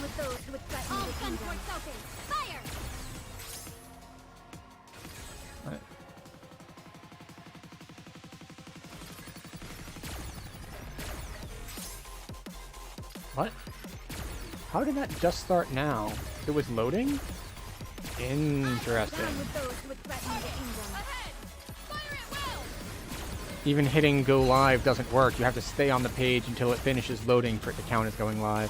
with those who would threaten the kingdom. Fire! What? How did that just start now? It was loading? Interesting. Even hitting go live doesn't work. You have to stay on the page until it finishes loading for it to count as going live.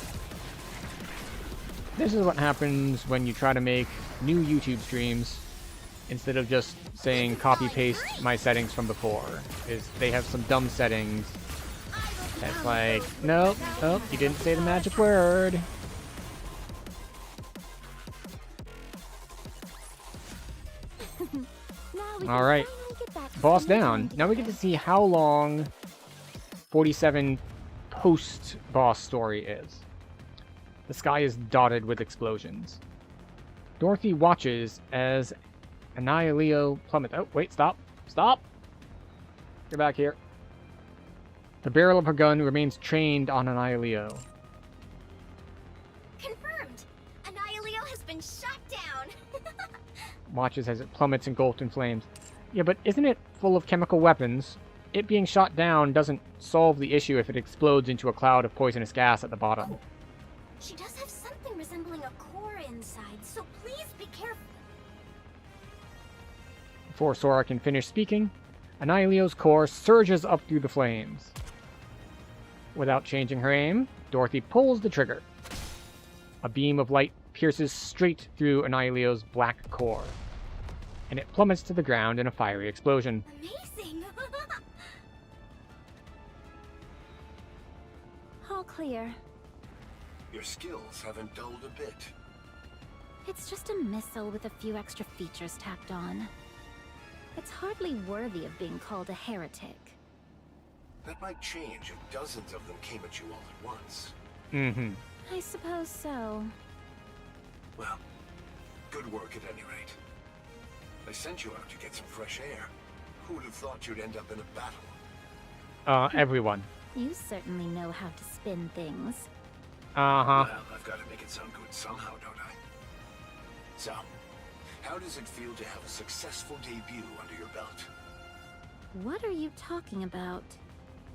This is what happens when you try to make new YouTube streams instead of just saying copy paste my settings from before. Is they have some dumb settings that's like, nope, nope, you didn't say the magic word. Alright, boss down. Now we get to see how long 47 post-boss story is. The sky is dotted with explosions. Dorothy watches as Annihilio plummets. Oh, wait, stop. Stop! Get back here. The barrel of her gun remains trained on Annihilio. Confirmed! Annihilio has been shot down! Watches as it plummets engulfed in flames. Yeah, but isn't it full of chemical weapons? It being shot down doesn't solve the issue if it explodes into a cloud of poisonous gas at the bottom. Oh, she does have something resembling a core inside, so please be careful. Before Sora can finish speaking, Annihilio's core surges up through the flames. Without changing her aim, Dorothy pulls the trigger. A beam of light pierces straight through Annihilio's black core, and it plummets to the ground in a fiery explosion. Amazing! All clear. Your skills haven't dulled a bit. It's just a missile with a few extra features tacked on. It's hardly worthy of being called a heretic. That might change if dozens of them came at you all at once. Mm-hmm. I suppose so. Well, good work at any rate. I sent you out to get some fresh air. Who would have thought you'd end up in a battle? Everyone. You certainly know how to spin things. Uh-huh. Well, I've got to make it sound good somehow, don't I? So, how does it feel to have a successful debut under your belt? What are you talking about?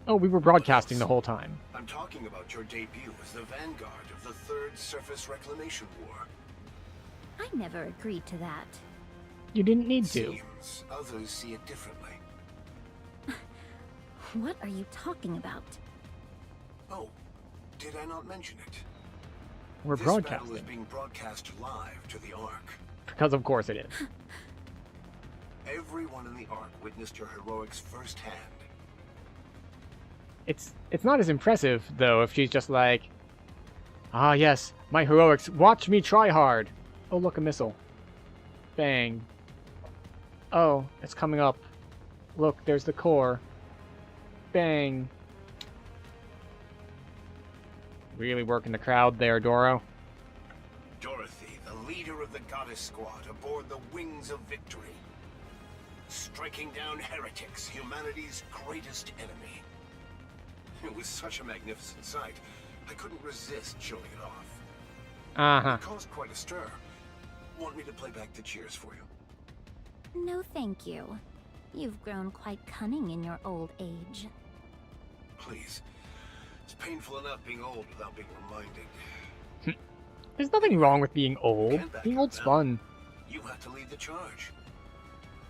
Oh, we were broadcasting the whole time. I'm talking about your debut as the vanguard of the Third Surface Reclamation War. I never agreed to that. You didn't need to. Seems others see it differently. What are you talking about? Oh, did I not mention it? We're This battle broadcasting. is being broadcast live to the Ark. Because of course it is. Everyone in the Ark witnessed your heroics firsthand. It's not as impressive, though, if she's just like, ah, yes, my heroics, watch me try hard. Oh, look, a missile. Bang. Oh, it's coming up. Look, there's the core. Bang. Really working the crowd there, Doro. Dorothy, the leader of the Goddess Squad aboard the Wings of Victory. Striking down heretics, humanity's greatest enemy. It was such a magnificent sight, I couldn't resist showing it off. Uh-huh. It caused quite a stir. Want me to play back the cheers for you? No, thank you. You've grown quite cunning in your old age. Please. It's painful enough being old without being reminded. There's nothing wrong with being old. Can't back Being up old's now. fun. You have to lead the charge.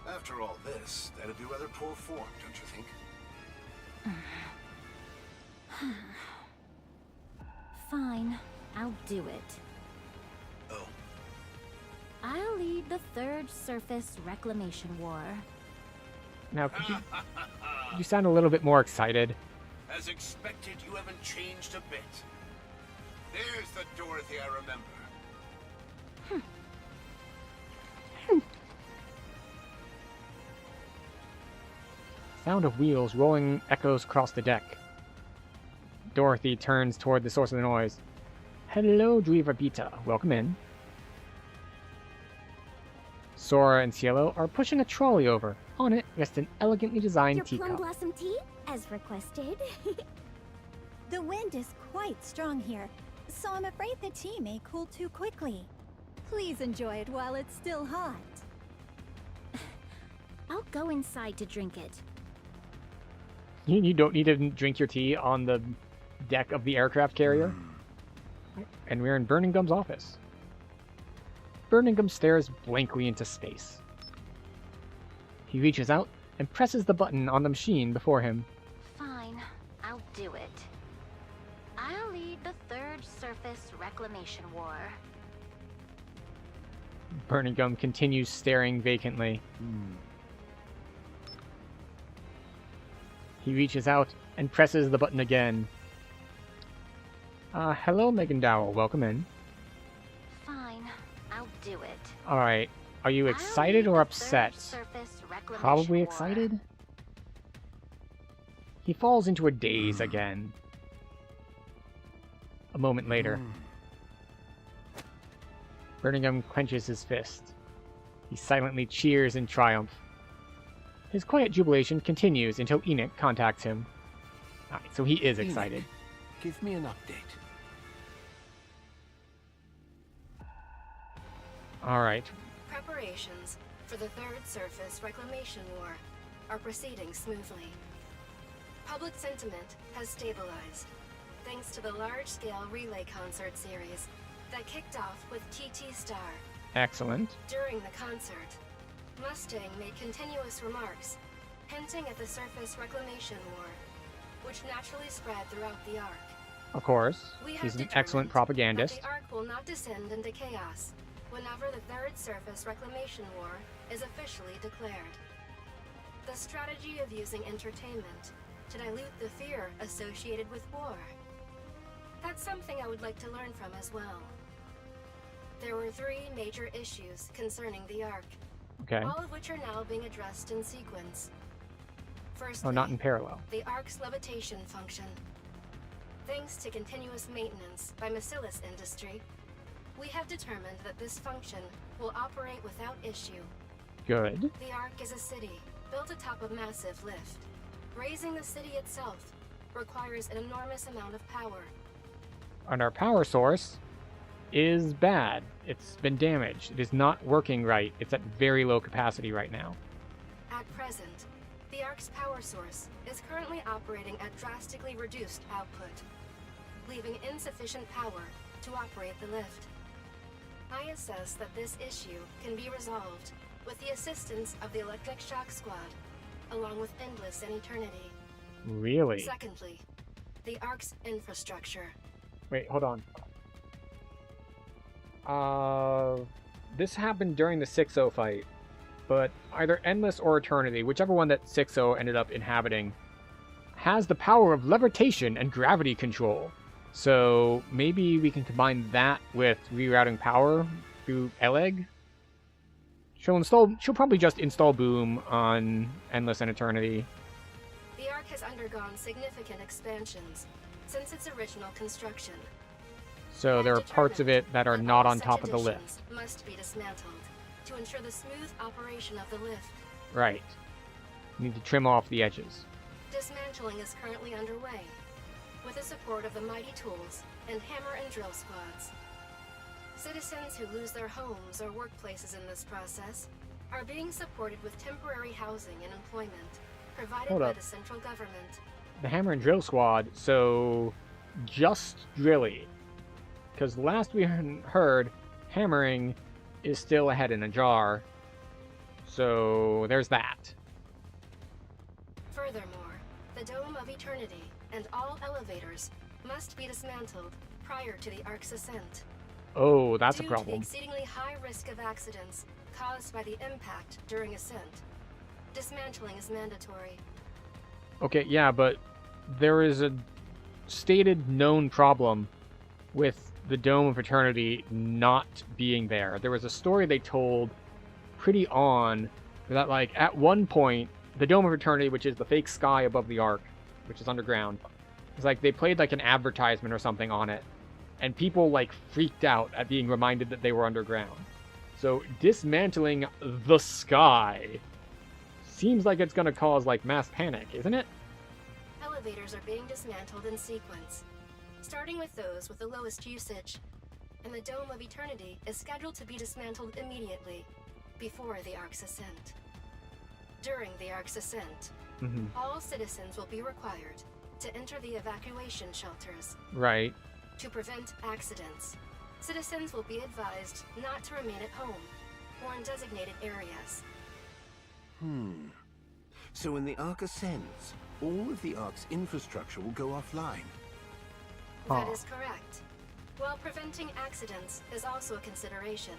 After all this, that'd be rather poor form, don't you think? Fine, I'll do it. Oh, I'll lead the Third Surface Reclamation War. Now, could you sound a little bit more excited? as expected, you haven't changed a bit. There's the Dorothy I remember. Sound of wheels rolling echoes across the deck. Dorothy turns toward the source of the noise. Hello, Druivabita. Welcome in. Sora and Cielo are pushing a trolley over. On it rests an elegantly designed Your plum teacup. blossom tea, as requested. The wind is quite strong here. so I'm afraid the tea may cool too quickly. Please enjoy it while it's still hot. I'll go inside to drink it. You don't need to drink your tea on the deck of the aircraft carrier. And we're in Burningham's office. Burningham stares blankly into space. He reaches out and presses the button on the machine before him. Fine, I'll do it. I'll lead the Third Surface Reclamation War. Burningham continues staring vacantly. He reaches out and presses the button again. Hello, Megan Dowell. Welcome in. Fine, I'll do it. Alright. Are you excited or upset? Probably excited? He falls into a daze again. A moment later. Burningham clenches his fist. He silently cheers in triumph. His quiet jubilation continues until Enoch contacts him. Alright, so he is excited. Enoch, give me an update. Alright. Preparations for the Third Surface Reclamation War are proceeding smoothly. Public sentiment has stabilized, thanks to the large-scale relay concert series that kicked off with TT Star. Excellent. During the concert, Mustang made continuous remarks, hinting at the Surface Reclamation War, which naturally spread throughout the Ark. Of course. We have He's an determined excellent propagandist. that the Ark will not descend into chaos whenever the Third Surface Reclamation War is officially declared. The strategy of using entertainment to dilute the fear associated with war. That's something I would like to learn from as well. There were 3 major issues concerning the Ark, Okay. all of which are now being addressed in sequence. Firstly, Oh, not in parallel. the Ark's levitation function. Thanks to continuous maintenance by Macillus Industry, we have determined that this function will operate without issue. Good. The Ark is a city built atop a massive lift. Raising the city itself requires an enormous amount of power. And our power source is bad. It's been damaged. It is not working right. It's at very low capacity right now. At present, the Ark's power source is currently operating at drastically reduced output, leaving insufficient power to operate the lift. I assess that this issue can be resolved with the assistance of the Electric Shock Squad, along with Endless and Eternity. Really? Secondly, the Ark's infrastructure. Wait, hold on. This happened during the 6-0 fight, but either Endless or Eternity, whichever one that 6-0 ended up inhabiting, has the power of levitation and gravity control. So maybe we can combine that with rerouting power through Eleg. She'll probably just install Boom on Endless and Eternity. The Ark has undergone significant expansions since its original construction. So there are parts of it that are not on top of the lift. Must be dismantled to ensure the smooth operation of the lift. Right. Need to trim off the edges. Dismantling is currently underway, with the support of the Mighty Tools and Hammer and Drill squads. Citizens who lose their homes or workplaces in this process are being supported with temporary housing and employment provided Hold by up. the central government. The Hammer and Drill Squad, so just Drilly. Because last we heard, hammering is still a head in a jar. So there's that. Furthermore, the Dome of Eternity and all elevators must be dismantled prior to the Ark's ascent. Oh, that's a Due to the problem. exceedingly high risk of accidents caused by the impact during ascent, dismantling is mandatory. Okay, yeah, but there is a stated known problem with the Dome of Eternity not being there. There was a story they told pretty on that, like, at one point, the Dome of Eternity, which is the fake sky above the Ark, which is underground, it's like they played like an advertisement or something on it, and people like freaked out at being reminded that they were underground. So dismantling the sky seems like it's gonna cause like mass panic, isn't it? Elevators are being dismantled in sequence. starting with those with the lowest usage, and the Dome of Eternity is scheduled to be dismantled immediately, before the Ark's ascent. During the Ark's ascent, all citizens will be required to enter the evacuation shelters. Right. To prevent accidents, citizens will be advised not to remain at home or in designated areas. So when the Ark ascends, all of the Ark's infrastructure will go offline. That is correct. While preventing accidents is also a consideration,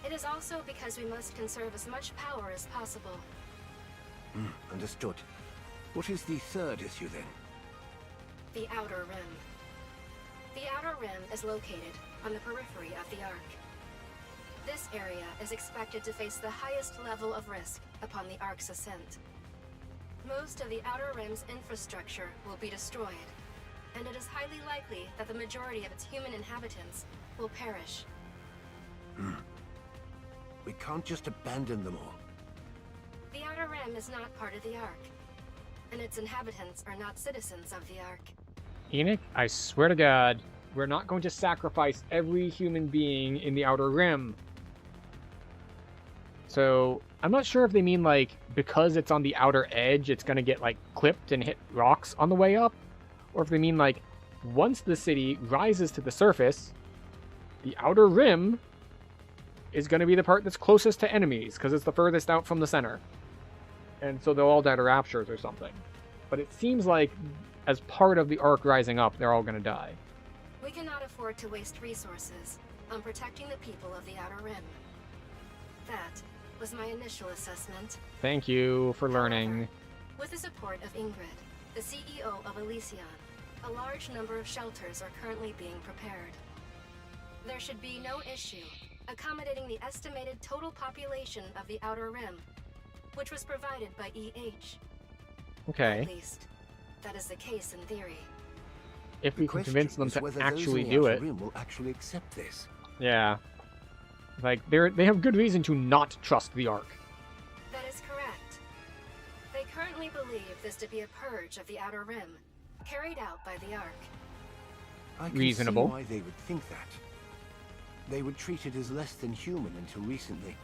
it is also because we must conserve as much power as possible. Understood. What is the third issue then? The Outer Rim. The Outer Rim is located on the periphery of the Ark. This area is expected to face the highest level of risk upon the Ark's ascent. Most of the Outer Rim's infrastructure will be destroyed, and it is highly likely that the majority of its human inhabitants will perish. We can't just abandon them all. The Outer Rim is not part of the Ark, and its inhabitants are not citizens of the Ark. Enoch, I swear to God, we're not going to sacrifice every human being in the Outer Rim. So, I'm not sure if they mean, like, because it's on the outer edge, it's gonna get, like, clipped and hit rocks on the way up. Or if they mean, like, once the city rises to the surface, the Outer Rim is gonna be the part that's closest to enemies, because it's the furthest out from the center. And so they'll all die to raptures or something. But it seems like, as part of the Ark rising up, they're all gonna die. We cannot afford to waste resources on protecting the people of the Outer Rim. That was my initial assessment. Thank you for learning. However, with the support of Ingrid, the CEO of Elysion, a large number of shelters are currently being prepared. There should be no issue accommodating the estimated total population of the Outer Rim, which was provided by EH. Okay. At least, that is the case in theory. If The we can convince them question is to whether those actually in the do Outer it. Rim will actually accept this. Yeah. Like, they have good reason to not trust the Ark. That is correct. They currently believe this to be a purge of the Outer Rim, carried out by the Ark. I can Reasonable. see why they would think that. They would treat it as less than human until recently.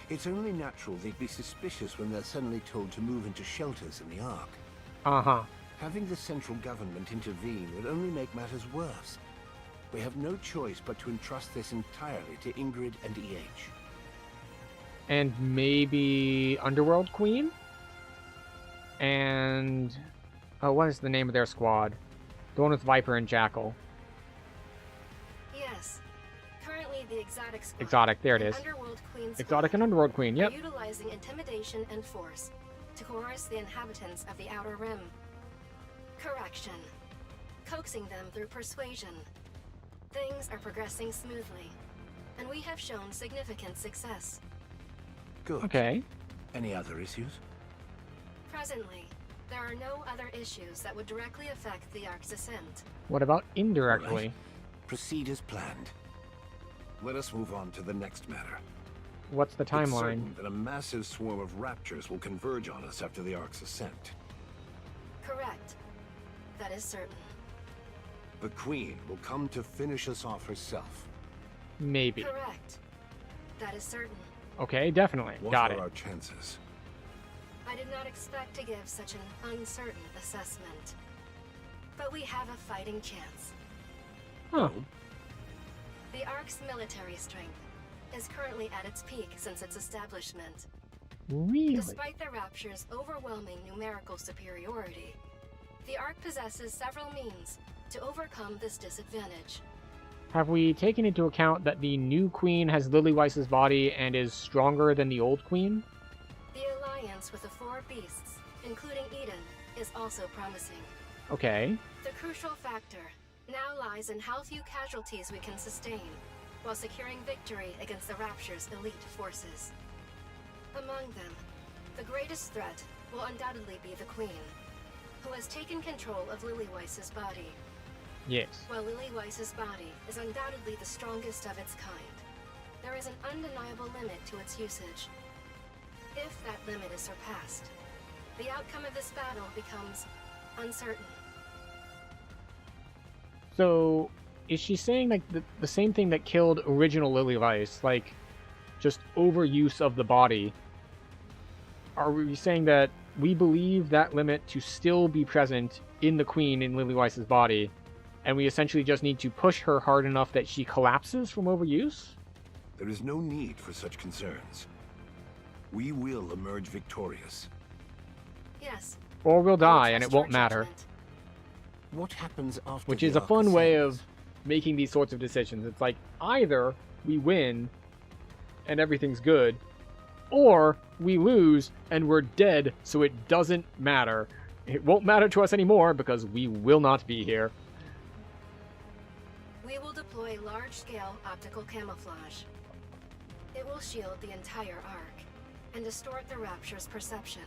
It's only natural they'd be suspicious when they're suddenly told to move into shelters in the Ark. Uh-huh. Having the central government intervene would only make matters worse. We have no choice but to entrust this entirely to Ingrid and EH. And maybe Underworld Queen? And... oh, what is the name of their squad? The one with Viper and Jackal. Yes. Currently, the Exotic Squad Exotic, there it and is. Underworld Queen Exotic and Squad Underworld Queen, are yep. utilizing intimidation and force to coerce the inhabitants of the Outer Rim. Correction. Coaxing them through persuasion. Things are progressing smoothly, and we have shown significant success. Good. Okay. Any other issues? Presently, there are no other issues that would directly affect the Ark's ascent. What about indirectly? All right. Proceed as planned. Let us move on to the next matter. What's the It's timeline? certain that a massive swarm of raptors will converge on us after the Ark's ascent. Correct. That is certain. The Queen will come to finish us off herself. Maybe. Correct. That is certain. Okay, definitely. What Got are it. our chances? I did not expect to give such an uncertain assessment. But we have a fighting chance. Huh. The Ark's military strength is currently at its peak since its establishment. Really? Despite the Rapture's overwhelming numerical superiority, the Ark possesses several means to overcome this disadvantage. Have we taken into account that the new queen has Lilyweiss's body and is stronger than the old queen? The alliance with the four beasts, including Eden, is also promising. Okay. The crucial factor now lies in how few casualties we can sustain, while securing victory against the Rapture's elite forces. Among them, the greatest threat will undoubtedly be the Queen, who has taken control of Lilyweiss's body. Yes. While Lilyweiss's body is undoubtedly the strongest of its kind, there is an undeniable limit to its usage. If that limit is surpassed, the outcome of this battle becomes uncertain. So, is she saying like the same thing that killed original Lily Weiss, like just overuse of the body? Are we saying that we believe that limit to still be present in the Queen in Lily Weiss's body, and we essentially just need to push her hard enough that she collapses from overuse? There is no need for such concerns. We will emerge victorious. Yes. Or we'll I will die and it trust your won't matter. judgment. What happens after Which the is a Ark fun way ascends? of making these sorts of decisions. It's like, either we win and everything's good, or we lose and we're dead, so it doesn't matter. It won't matter to us anymore because we will not be here. We will deploy large-scale optical camouflage. It will shield the entire Ark and distort the Rapture's perception.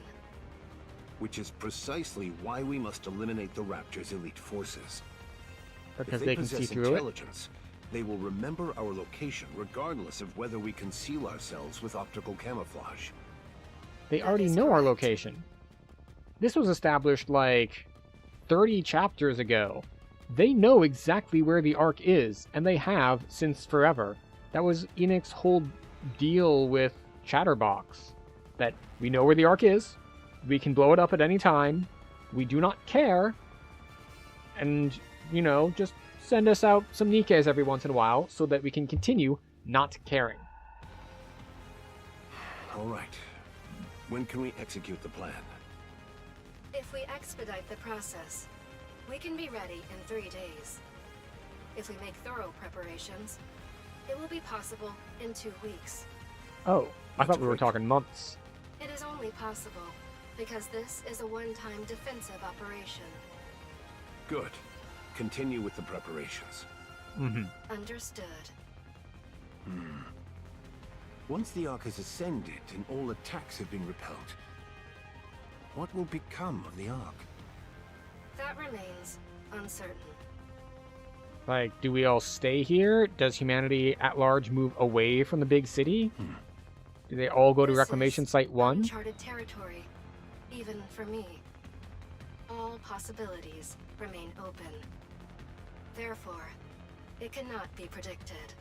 Which is precisely why we must eliminate the Rapture's elite forces. Because If they can see possess through it. intelligence, they will remember our location regardless of whether we conceal ourselves with optical camouflage. They That already is know our correct. location. This was established like 30 chapters ago. They know exactly where the Ark is, and they have since forever. That was Enoch's whole deal with Chatterbox. That we know where the Ark is, we can blow it up at any time, we do not care, and, you know, just send us out some Nikkes every once in a while so that we can continue not caring. All right. When can we execute the plan? If we expedite the process, we can be ready in 3 days. If we make thorough preparations, it will be possible in 2 weeks. Oh, I That's thought we were quick. talking months. It is only possible because this is a one-time defensive operation. Good. Continue with the preparations. Mm-hmm. Understood. Once the Ark has ascended and all attacks have been repelled, what will become of the Ark? That remains uncertain. Like, do we all stay here? Does humanity at large move away from the big city? Do they all go to This Reclamation is Site 1? Uncharted territory, even for me. All possibilities remain open. Therefore, it cannot be predicted.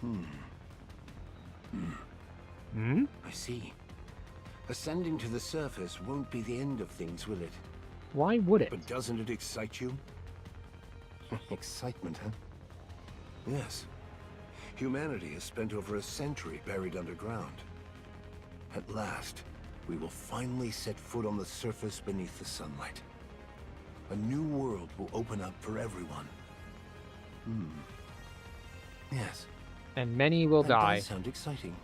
Hmm? I see. Ascending to the surface won't be the end of things, will it? Why would it? But doesn't it excite you? Excitement, huh? Yes. Humanity has spent over a century buried underground. At last, we will finally set foot on the surface beneath the sunlight. A new world will open up for everyone. Yes. And many will That die. does sound exciting.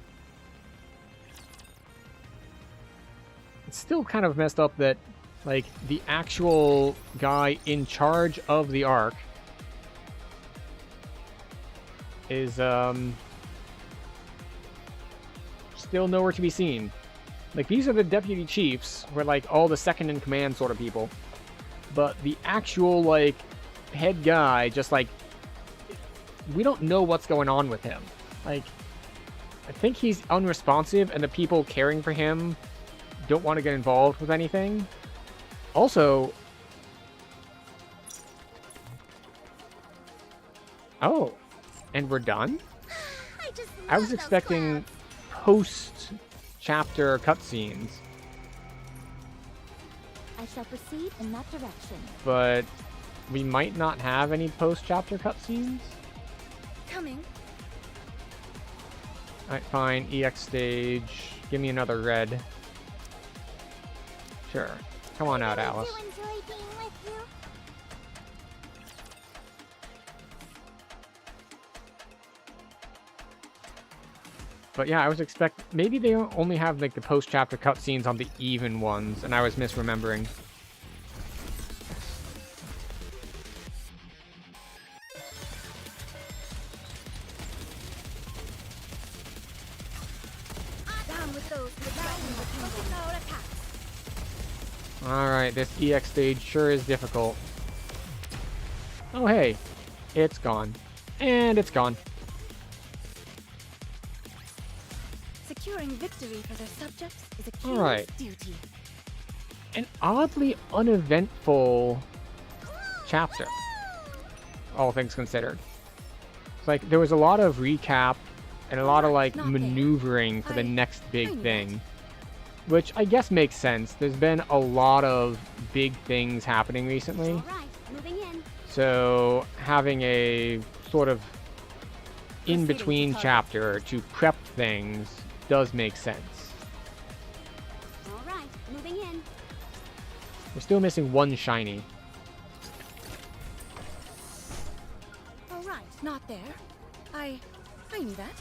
It's still kind of messed up that, like, the actual guy in charge of the Ark is, still nowhere to be seen. Like, these are the deputy chiefs, who are, like, all the second-in-command sort of people. But the actual, like, head guy, just, like, we don't know what's going on with him. Like, I think he's unresponsive, and the people caring for him don't want to get involved with anything. Also... Oh, and we're done? I was expecting post-chapter cutscenes, I shall proceed in that direction. but we might not have any post-chapter cutscenes? Coming. Alright, fine. EX stage. Give me another red. Sure. Come on out, Alice. Do enjoy being with you. But yeah, I was maybe they only have like the post-chapter cutscenes on the even ones, and I was misremembering. Down with those who threaten the kingdom. Our attacks. Alright, this EX stage sure is difficult. Oh hey, it's gone. And it's gone. Securing victory for their subjects is a king's Alright. duty. An oddly uneventful chapter. all things considered. It's like there was a lot of recap and a lot of like Not there. maneuvering for the next I big knew thing, which I guess makes sense. There's been a lot of big things happening recently, All right, moving in. so having a sort of in-between target. chapter to prep things does make sense. All right, moving in. We're still missing one shiny. All right, not there. I knew that.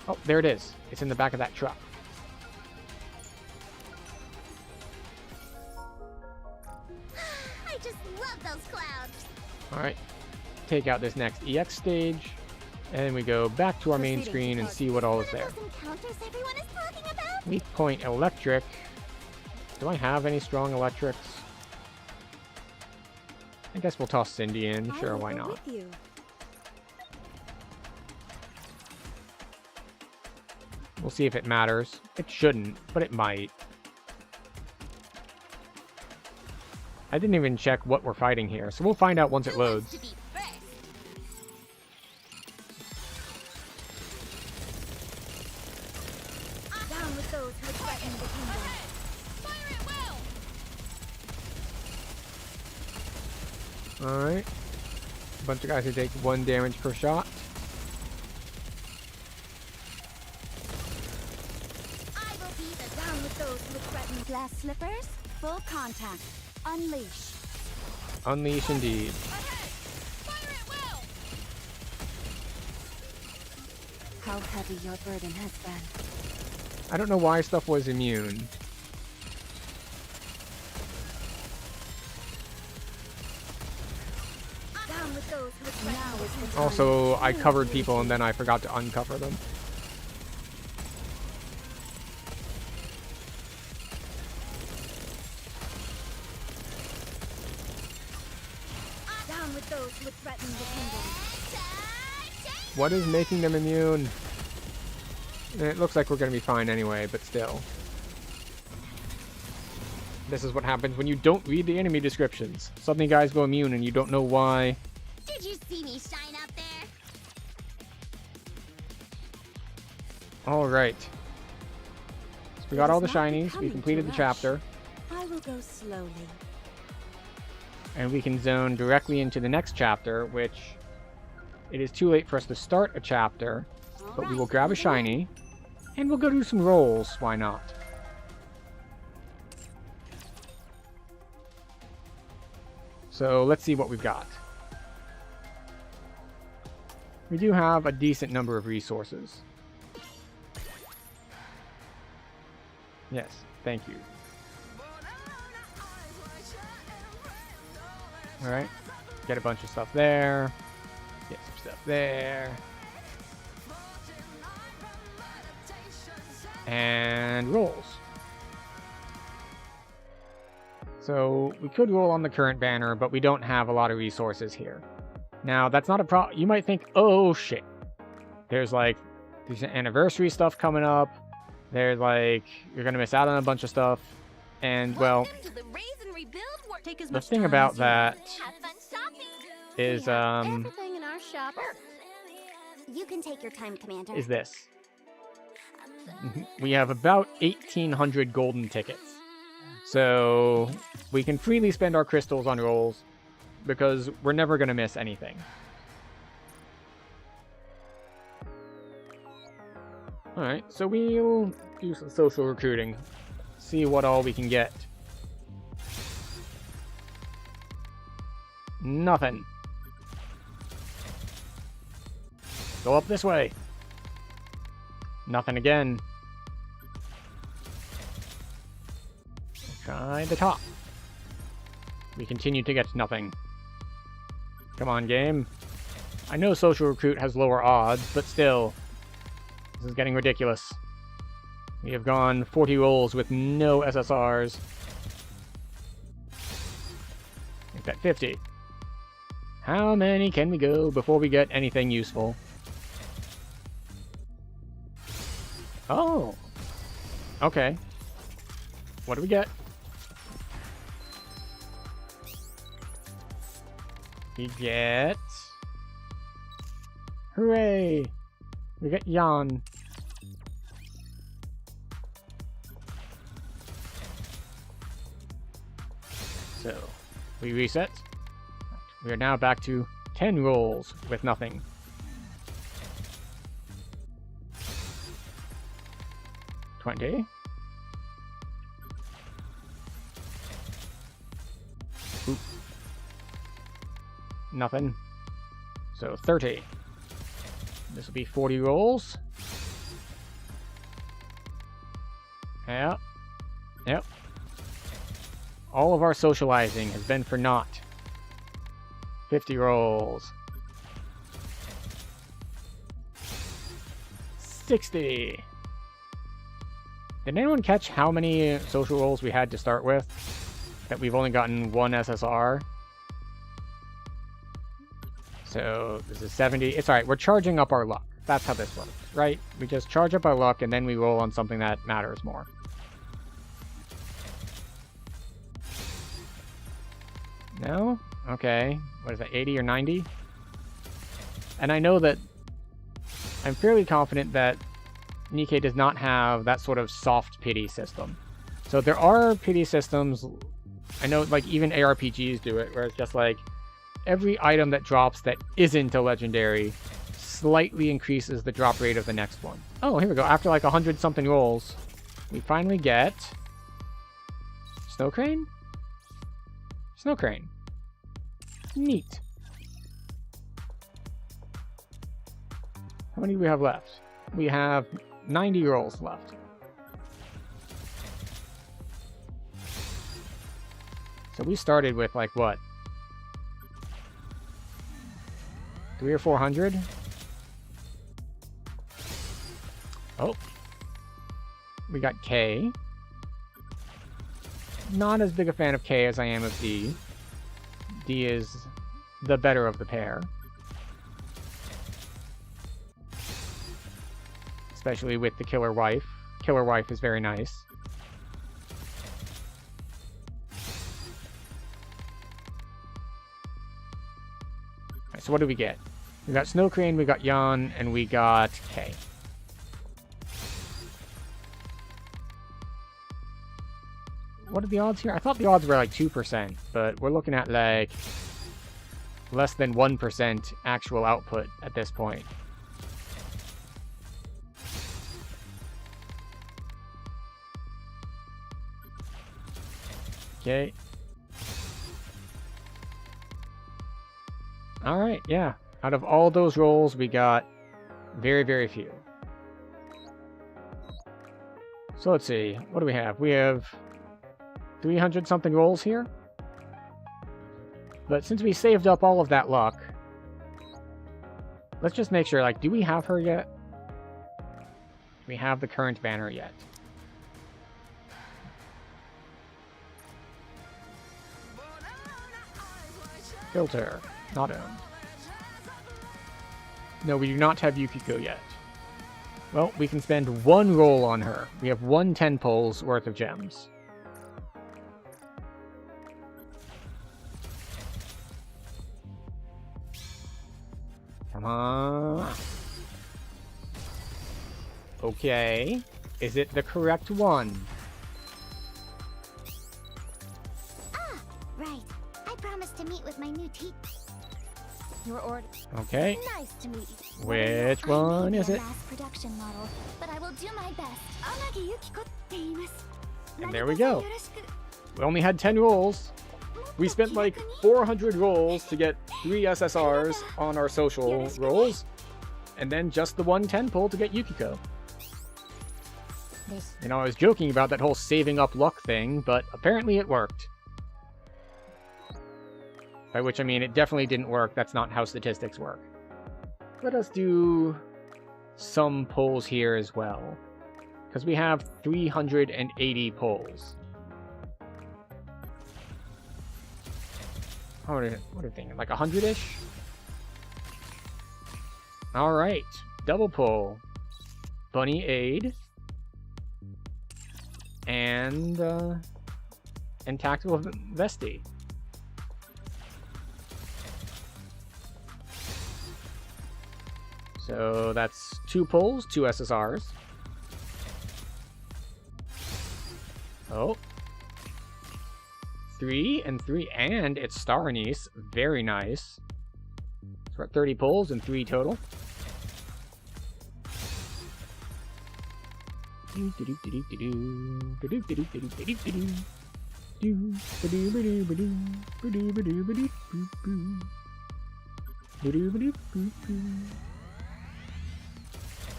Oh, there it is. It's in the back of that truck. I just love those clouds. Alright. Take out this next EX stage. And then we go back to our main Proceeding to screen and target. see what all is One there. of those encounters everyone is talking about. Weak point electric. Do I have any strong electrics? I guess we'll toss Cindy in. I Sure, will why go not? with you. We'll see if it matters. It shouldn't, but it might. I didn't even check what we're fighting here, so we'll find out once it loads. To be first. Down with those who threaten the kingdom. Fire at will. Alright. A bunch of guys who take 1 damage per shot. I will be the Down with those who threaten glass slippers. Full contact. Unleash. Unleash indeed. fire at will. How heavy your burden has been. I don't know why stuff was immune. Down with those who threaten now is the time. Also, I covered people and then I forgot to uncover them. Down with those who threaten the kingdom. What is making them immune? It looks like we're going to be fine anyway, but still. This is what happens when you don't read the enemy descriptions. Suddenly guys go immune and you don't know why. Did you see me shine out there? Alright. So we got all the shinies, we completed the chapter, I will go slowly. and we can zone directly into the next chapter, which it is too late for us to start a chapter, but we will grab a shiny, and we'll go do some rolls, why not? So let's see what we've got. We do have a decent number of resources. Yes, thank you. Alright, get a bunch of stuff there. Get some stuff there. And rolls. So we could roll on the current banner, but we don't have a lot of resources here. Now, that's not a problem. You might think, oh shit. There's anniversary stuff coming up. There's you're gonna miss out on a bunch of stuff. And well, Welcome to the Raise and Rebuild work. Take as the much thing time about as you that Have fun shopping. is We have everything in our shop. You can take your time, Commander. is this. We have about 1,800 golden tickets. So we can freely spend our crystals on rolls because we're never going to miss anything. Alright, so we'll do some social recruiting. See what all we can get. Nothing. Go up this way. Nothing again. Try the top. We continue to get nothing. Come on, game. I know Social Recruit has lower odds, but still. This is getting ridiculous. We have gone 40 rolls with no SSRs. Make that 50. How many can we go before we get anything useful? Oh. Okay. What do we get? We get... Hooray! We get Jan. So, we reset. We are now back to 10 rolls with nothing. $20. Oop. Nothing. So 30. This will be 40 rolls. Yep. Yep. All of our socializing has been for naught. 50 rolls. 60. Did anyone catch how many social rolls we had to start with? That we've only gotten one SSR. So this is 70. It's alright, we're charging up our luck. That's how this works, right? We just charge up our luck and then we roll on something that matters more. No? Okay. What is that, 80 or 90? And I know that I'm fairly confident that NIKKE does not have that sort of soft pity system. So there are pity systems, I know like even ARPGs do it, where it's just like every item that drops that isn't a legendary slightly increases the drop rate of the next one. Oh, here we go. After like 100 something rolls, we finally get Snow Crane? Snow Crane. Neat. How many do we have left? We have 90 rolls left. So we started with like what? 300 or 400? Oh. We got K. Not as big a fan of K as I am of D. D is the better of the pair. Especially with the Killer Wife. Killer Wife is very nice. Alright, so what do we get? We got Snow Crane, we got Jan, and we got K. What are the odds here? I thought the odds were like 2%, but we're looking at like less than 1% actual output at this point. Okay. Alright, yeah. Out of all those rolls, we got very, very few. So let's see. What do we have? We have 300 something rolls here. But since we saved up all of that luck, let's just make sure, like, do we have her yet? Do we have the current banner yet? Filter. Not owned. No, we do not have Yukiko yet. Well, we can spend one roll on her. We have 1 10 pulls worth of gems. Come on. Okay. Is it the correct one? Ah, right. I promised to meet with my new team. Your order. Okay. Nice to meet you. Which I one may be is a it? mass production model, but I will do my best. And there we go. We only had 10 rolls. We spent like 400 rolls to get 3 SSRs on our social rolls, and then just the 110 pull to get Yukiko. You know, I was joking about that whole saving up luck thing, but apparently it worked. By which I mean it definitely didn't work. That's not how statistics work. Let us do some pulls here as well, because we have 380 pulls. What are we thinking? Like 100-ish? Alright. Double pull. Bunny Aid. And Tactical Vesty. So that's 2 pulls, 2 SSRs. Oh. 3 and 3, and it's Star Anise. Very nice. So we're at 30 pulls and 3 total.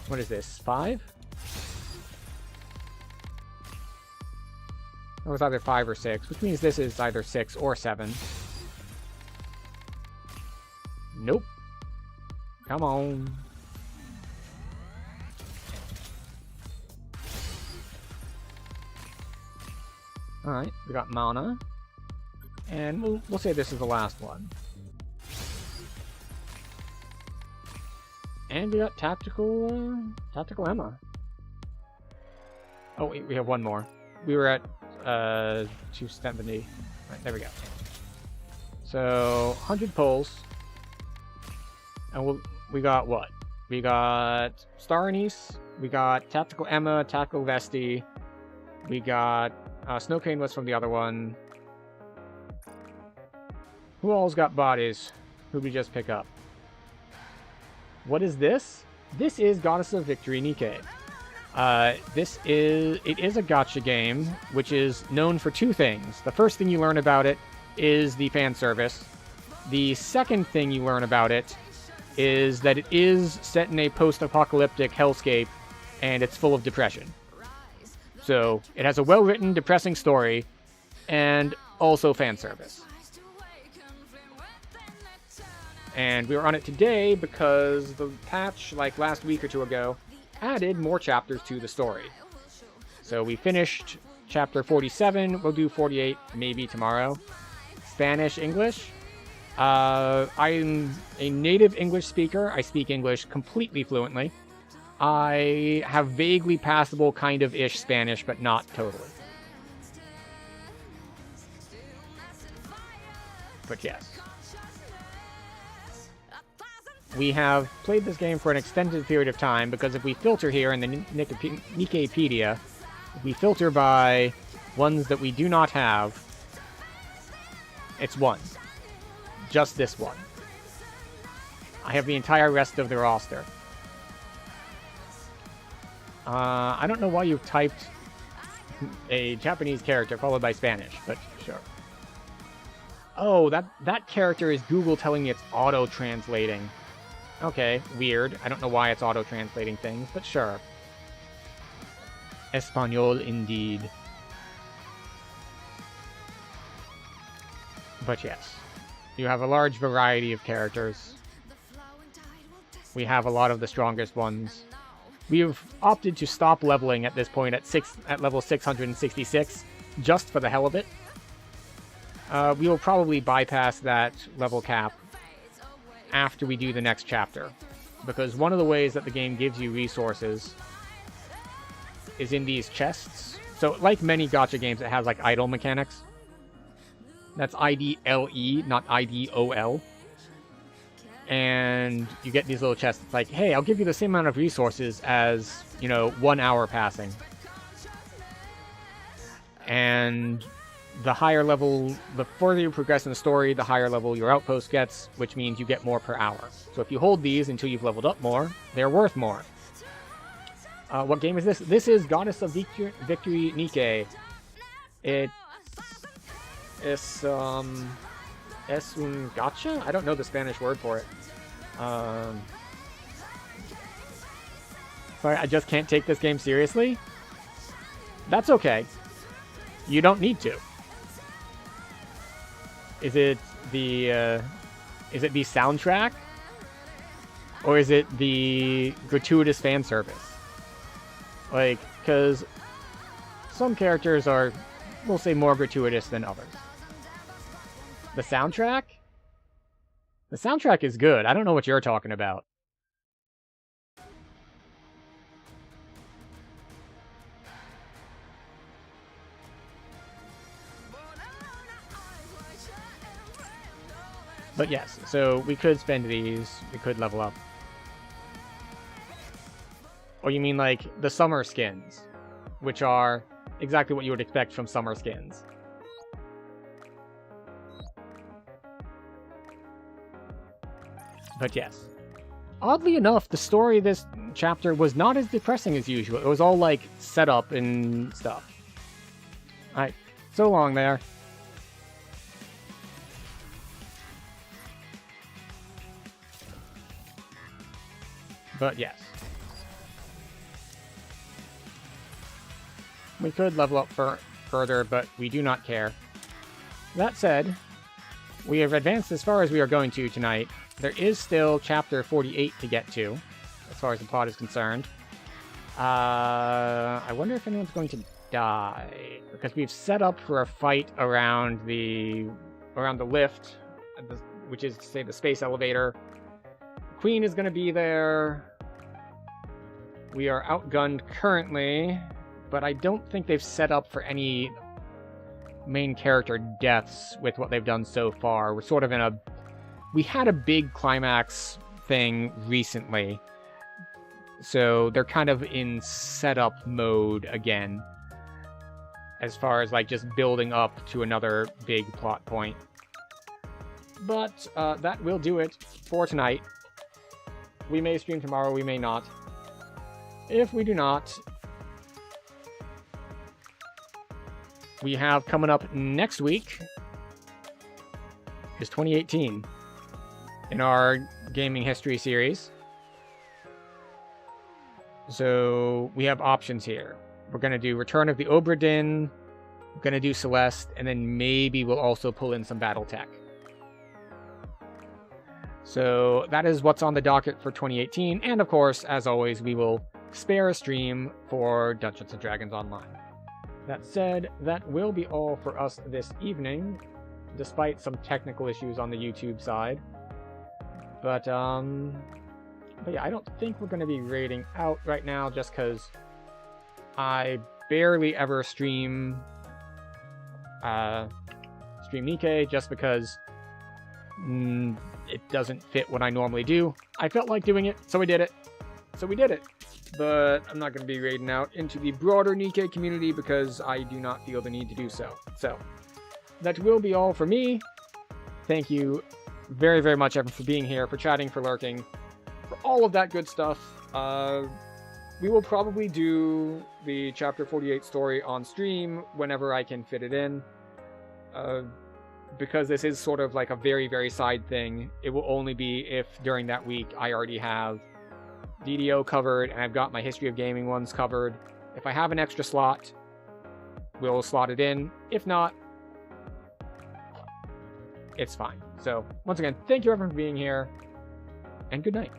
What is this? 5? That was either 5 or 6, which means this is either 6 or 7. Nope. Come on. Alright, we got mana. And we'll say this is the last one. And we got tactical Emma. Oh, wait, we have one more. We were at 270. Right, there we go. So 100 pulls, and we got what? We got Star Anise. We got tactical Emma, tactical Vesti. We got Snow Cane was from the other one. Who all's got bodies? Who'd we just pick up? What is this? This is Goddess of Victory NIKKE. It is a gacha game, which is known for 2 things. The first thing you learn about it is the fan service. The second thing you learn about it is that it is set in a post-apocalyptic hellscape, and it's full of depression. So, it has a well-written, depressing story, and also fan service. And we were on it today because the patch, like last week or 2 ago, added more chapters to the story. So we finished chapter 47, we'll do 48 maybe tomorrow. Spanish, English. I'm a native English speaker. I speak English completely fluently. I have vaguely passable kind of ish Spanish, but not totally. But yes. We have played this game for an extended period of time because if we filter here in the Nikkepedia, if we filter by ones that we do not have, it's 1. Just this one. I have the entire rest of the roster. I don't know why you've typed a Japanese character followed by Spanish, but sure. Oh, that character is Google telling me it's auto-translating. Okay, weird. I don't know why it's auto-translating things, but sure. Espanol indeed. But yes, you have a large variety of characters. We have a lot of the strongest ones. We have opted to stop leveling at this point at level 666, just for the hell of it. We will probably bypass that level cap after we do the next chapter, because one of the ways that the game gives you resources is in these chests. So, like many gacha games, it has like idle mechanics. That's IDLE, not IDOL. And you get these little chests. It's like, hey, I'll give you the same amount of resources as, 1 hour passing. And the higher level, the further you progress in the story, the higher level your outpost gets, which means you get more per hour. So if you hold these until you've leveled up more, they're worth more. What game is this? This is Goddess of Victory NIKKE. Es un gacha? I don't know the Spanish word for it. Sorry, I just can't take this game seriously? That's okay. You don't need to. Is it the soundtrack? Or is it the gratuitous fan service? Like, because some characters are, we'll say, more gratuitous than others. The soundtrack? The soundtrack is good. I don't know what you're talking about. But yes, so we could spend these, we could level up. Or you mean like the summer skins, which are exactly what you would expect from summer skins. But yes. Oddly enough, the story of this chapter was not as depressing as usual. It was all like setup and stuff. Alright, so long there. But yes. We could level up further, but we do not care. That said, we have advanced as far as we are going to tonight. There is still chapter 48 to get to, as far as the plot is concerned. I wonder if anyone's going to die, because we've set up for a fight around the lift, which is to say the space elevator. Queen is going to be there. We are outgunned currently, but I don't think they've set up for any main character deaths with what they've done so far. We're sort of in a... We had a big climax thing recently, so they're kind of in setup mode again, as far as like just building up to another big plot point. But that will do it for tonight. We may stream tomorrow, we may not. If we do not, we have coming up next week is 2018 in our gaming history series. So we have options here. We're going to do Return of the Obra Dinn, we're going to do Celeste, and then maybe we'll also pull in some Battletech. So that is what's on the docket for 2018, and of course, as always, we will spare a stream for Dungeons & Dragons Online. That said, that will be all for us this evening, despite some technical issues on the YouTube side. But yeah, I don't think we're going to be raiding out right now, just because I barely ever stream NIKKE, just because it doesn't fit what I normally do. I felt like doing it, so we did it. But I'm not going to be raiding out into the broader NIKKE community because I do not feel the need to do so. So, that will be all for me. Thank you very, very much, everyone, for being here, for chatting, for lurking, for all of that good stuff. We will probably do the Chapter 48 story on stream whenever I can fit it in. Because this is sort of like a very, very side thing. It will only be if during that week I already have DDO covered and I've got my History of Gaming ones covered. If I have an extra slot, we'll slot it in. If not, it's fine. So, once again, thank you everyone for being here, and good night.